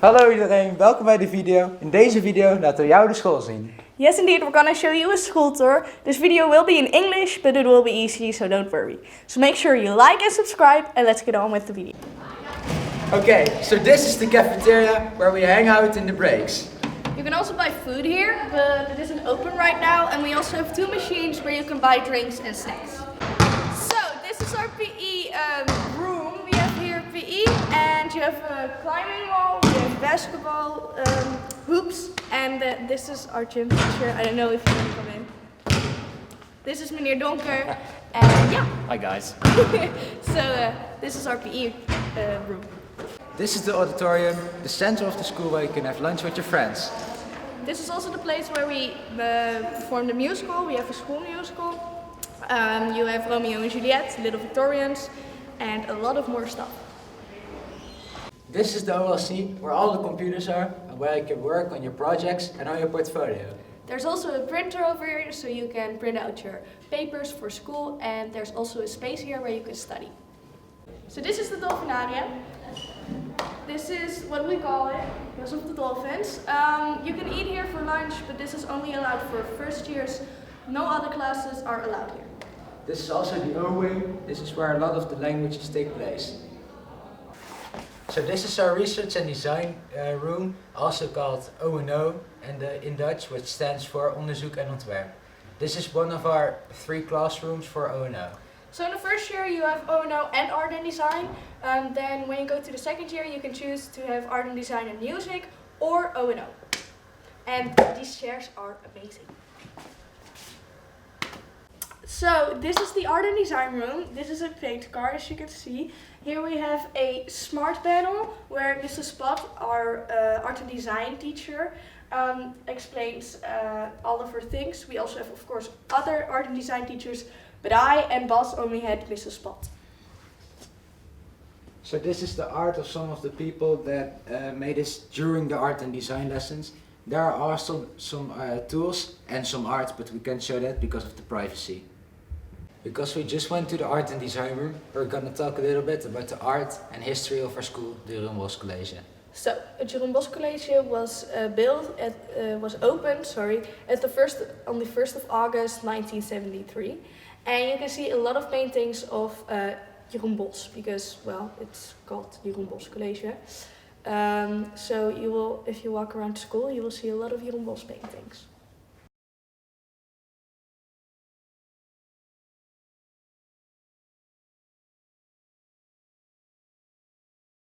Hallo iedereen, welkom bij de video. In deze video laten we jou de school zien. Yes indeed, we're gonna show you a school tour. This video will be in English, but it will be easy, so don't worry. So make sure you like and subscribe, and let's get on with the video. Okay, so this is the cafeteria where we hang out in the breaks. You can also buy food here, but it isn't open right now, and we also have two machines where you can buy drinks and snacks. So this is our PE room. We have here PE, and you have a climbing wall, we have basketball hoops, and this is our gym teacher. I don't know if you want to come in. This is Meneer Donker, and yeah. Hi guys. So this is our PE room. This is the auditorium, the center of the school where you can have lunch with your friends. This is also the place where we perform the musical. We have a school musical. You have Romeo and Juliet, Little Victorians, and a lot of more stuff. This is the OLC where all the computers are and where you can work on your projects and on your portfolio. There's also a printer over here, so you can print out your papers for school, and there's also a space here where you can study. So this is the Dolfinarium. This is what we call it, because of the dolphins. You can eat here for lunch, but this is only allowed for first years. No other classes are allowed here. This is also the O-wing. This is where a lot of the languages take place. So this is our research and design room, also called O&O and in Dutch, which stands for onderzoek en ontwerp. This is one of our 3 classrooms for O&O. So in the first year you have O&O and art and design. Then when you go to the second year you can choose to have art and design and music or O&O. And these chairs are amazing. So this is the art and design room. This is a paint car, as you can see. Here we have a smart panel where Mrs. Spot, our art and design teacher, explains all of her things. We also have, of course, other art and design teachers, but I and Bas only had Mrs. Spot. So this is the art of some of the people that made this during the art and design lessons. There are also some tools and some art, but we can't show that because of the privacy. Because we just went to the art and design room, we're going to talk a little bit about the art and history of our school, the Jeroen Bosch College. So, the Jeroen Bosch College was opened on the 1st of August 1973. And you can see a lot of paintings of Jeroen Bosch, because, well, it's called Jeroen Bosch College. So you will, if you walk around school, you will see a lot of Jeroen Bosch paintings.